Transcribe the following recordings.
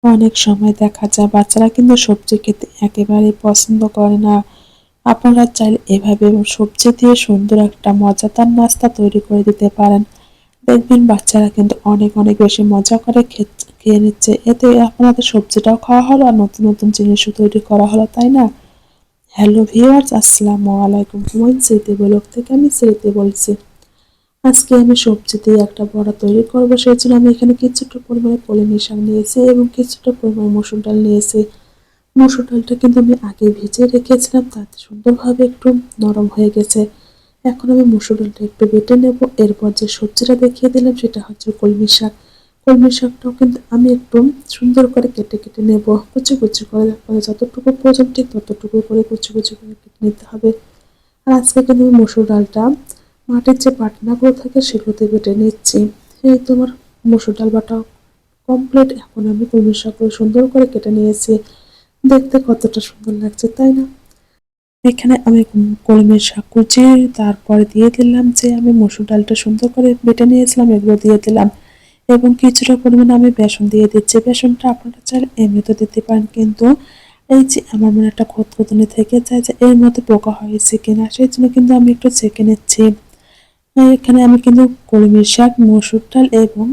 অনেক সময় দেখা যায় বাচ্চারা কিন্তু সবজি খেতে একেবারেই পছন্দ করে না। আপনারা চাইলে এভাবে সবজি দিয়ে সুন্দর একটা মজাদার নাস্তা তৈরি করে দিতে পারেন। দেখবেন বাচ্চারা কিন্তু অনেক, অনেক বেশি মজা করে খেয়ে নিচ্ছে। এতে আপনাদের সবজিটাও খাওয়া হলো আর নতুন, নতুন জিনিসও তৈরি করা হলো, তাই না? হ্যালো ভিউয়ার্স, আসসালামু আলাইকুম। হুমায়ুন স্মৃতি ব্লগ থেকে আমি স্মৃতি বলছি। আজকে আমি সবজি দিয়ে একটা বড়া তৈরি করব। সেজন্য আমি এখানে কিছুটা পরিমাণে কলমি শাক নিয়েছি এবং কিছুটা পরিমাণে মসুর ডাল নিয়েছি। মসুর ডালটা কিন্তু আমি আগে ভিজিয়ে রেখেছিলাম, তাতে সুন্দরভাবে একটু নরম হয়ে গেছে। এখন আমি মসুর ডালটা একটু বেটে নেব। এরপর যে সবজিটা দেখিয়ে দিলাম সেটা হচ্ছে কলমি শাক। কলমি শাকটাও কিন্তু আমি একটু সুন্দর করে কেটে কেটে নেব, কুচি কুচি করে। তারপরে যতটুকু প্রয়োজন ঠিক ততটুকু করে কুচি কুচি করে কেটে নিতে হবে। আর আজকে কিন্তু আমি মসুর ডালটা মাটির যে পাটনাগুলো থাকে সেগুলোতে বেটে নিচ্ছি। এই তোমার মসুর ডাল বাটা কমপ্লিট। এখন আমি কলমি শাকগুলো সুন্দর করে কেটে নিয়েছি। দেখতে কতটা সুন্দর লাগছে, তাই না? এখানে আমি কলমি শাক কুচি তারপরে দিয়ে দিলাম যে আমি মসুর ডালটা সুন্দর করে বেটে নিয়েছিলাম, এগুলো দিয়ে দিলাম এবং কিছুটা পরিমাণে আমি বেসন দিয়ে দিচ্ছি। বেসনটা আপনারা চাইলে এমনিতে দিতে পারেন, কিন্তু এই যে আমার মনে একটা খঁতখঁতানি থেকে যায় যে এর মধ্যে পোকা হয়েছে কিনা, সেই জন্য কিন্তু আমি একটু চেখে নিচ্ছি। এখানে আমি কিন্তু কলমি শাক, মসুর ডাল এবং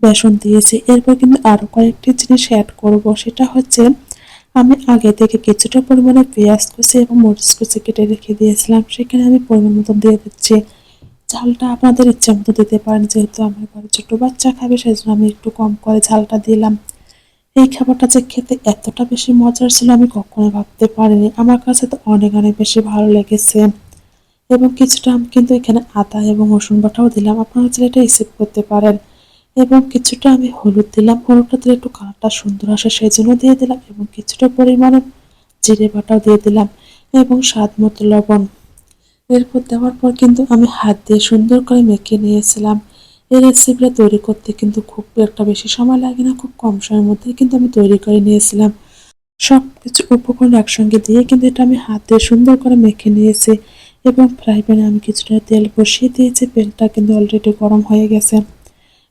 বেসন দিয়েছি। এরপর কিন্তু আরো কয়েকটি জিনিস অ্যাড করব, সেটা হচ্ছে আমি আগে থেকে কিছুটা পরিমাণে পেঁয়াজ কুচি এবং মরিচ কুচি কেটে রেখে দিয়েছিলাম, সেখানে আমি পরিমাণ মতো দিয়ে দিচ্ছি। ঝালটা আপনাদের ইচ্ছা মতো দিতে পারেন, যেহেতু আমার ঘরে ছোট বাচ্চা খাবে সেজন্য আমি একটু কম করে ঝালটা দিলাম। এই খাবারটা যে খেতে এতটা বেশি মজার ছিল আমি কখনো ভাবতে পারিনি। আমার কাছে তো অনেক অনেক বেশি ভালো লেগেছে। এবং কিছুটা আমি কিন্তু এখানে আদা এবং রসুন বাটাও দিলাম, আপনারা চাইলে এটা স্কিপ করতে পারেন। এবং কিছুটা আমি হলুদ দিলাম, হলুদটা দিলে একটু কালারটা সুন্দর আসে সেই জন্য দিয়ে দিলাম। এবং কিছুটা পরিমাণে জিরে বাটাও দিয়ে দিলাম এবং স্বাদ মতো লবণ। এরপর দেওয়ার পর কিন্তু আমি হাত দিয়ে সুন্দর করে মেখে নিয়েছিলাম। এই রেসিপিটা তৈরি করতে কিন্তু খুব একটা বেশি সময় লাগে না, খুব কম সময়ের মধ্যে কিন্তু আমি তৈরি করে নিয়েছিলাম। সবকিছু উপকরণ একসঙ্গে দিয়ে কিন্তু এটা আমি হাত দিয়ে সুন্দর করে মেখে নিয়েছি এবং ফ্রাই প্যানে আমি কিছুটা তেল বসিয়ে দিয়েছি। তেলটা কিন্তু অলরেডি গরম হয়ে গেছে।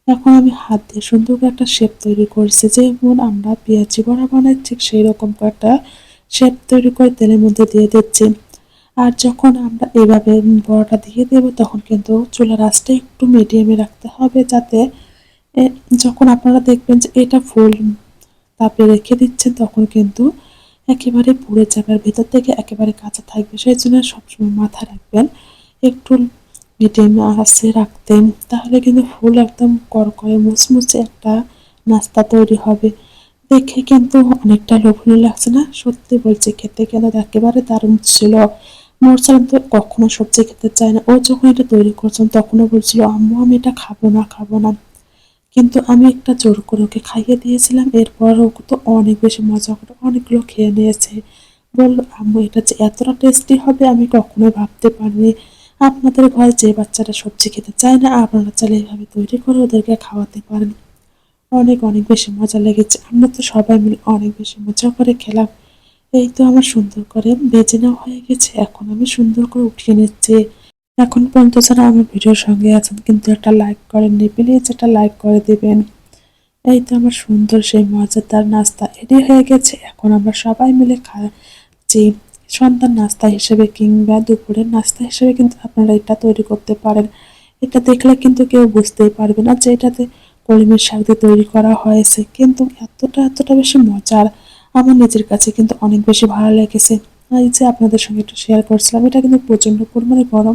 এখন আমি হাত দিয়ে সুন্দর করে একটা শেপ তৈরি করছি, যেমন আমরা পেঁয়াজি বড়া বানাই ঠিক সেই রকম একটা শেপ তৈরি করে তেলের মধ্যে দিয়ে দিচ্ছি। আর যখন আমরা এভাবে বড়াটা দিয়ে দেব তখন কিন্তু চুলার আঁচটা একটু মিডিয়ামে রাখতে হবে, যাতে এ যখন আপনারা দেখবেন যে এটা ফুল তাপে রেখে দিচ্ছেন তখন কিন্তু একেবারে পুড়ে যাবে আর ভেতর থেকে একেবারে কাঁচা থাকবে। সেই জন্য সবসময় মাথায় রাখবেন একটু মিডিয়াম আঁচে রাখতে, তাহলে কিন্তু ফুল একদম করকরে মুচমুচে একটা নাস্তা তৈরি হবে। দেখে কিন্তু অনেকটা লোভনীয় লাগছে না? সত্যি বলছি, খেতে কিন্তু একেবারে দারুণ ছিল। মোরসালাম তো কখনো সবজি খেতে চায় না। ও যখন এটা তৈরি করছিলাম তখনও বলছিল, আম্মু আমি এটা খাবো না, খাবো না। কিন্তু আমি একটা জোর করে ওকে খাইয়ে দিয়েছিলাম। এরপর ও তো অনেক বেশি মজা করে অনেকগুলো খেয়ে নিয়েছে। বলল, আম্মু এটা যে এতটা টেস্টি হবে আমি কখনোই ভাবতে পারিনি। আপনাদের ঘরে যে বাচ্চারা সবজি খেতে চায় না, আপনারা চাইলে এভাবে তৈরি করে ওদেরকে খাওয়াতে পারেন। অনেক অনেক বেশি মজা লেগেছে। আমরা তো সবাই মিলে অনেক বেশি মজা করে খেলাম। এই তো আমার সুন্দর করে ভেজে নেওয়া হয়ে গেছে। এখন আমি সুন্দর করে উঠিয়ে নিচ্ছি। এখন পর্যন্ত যারা আমার ভিডিওর সঙ্গে আছেন কিন্তু একটা লাইক করেননি, প্লিজ একটা লাইক করে দিবেন। এই তো আমার সুন্দর সেই মজাদার নাস্তা রেডি হয়ে গেছে। এখন আমরা সবাই মিলে খাচ্ছি। সন্ধ্যার নাস্তা হিসেবে কিংবা দুপুরের নাস্তা হিসেবে কিন্তু আপনারা এটা তৈরি করতে পারেন। এটা দেখলে কিন্তু কেউ বুঝতেই পারবে না যে এটাতে কলমির শাক দিয়ে তৈরি করা হয়েছে, কিন্তু এতটা বেশি মজার। আমার নিজের কাছে কিন্তু অনেক বেশি ভালো লেগেছে। এই যে আপনাদের সঙ্গে একটু শেয়ার করছিলাম, এটা কিন্তু প্রচন্ড পরিমাণে গরম।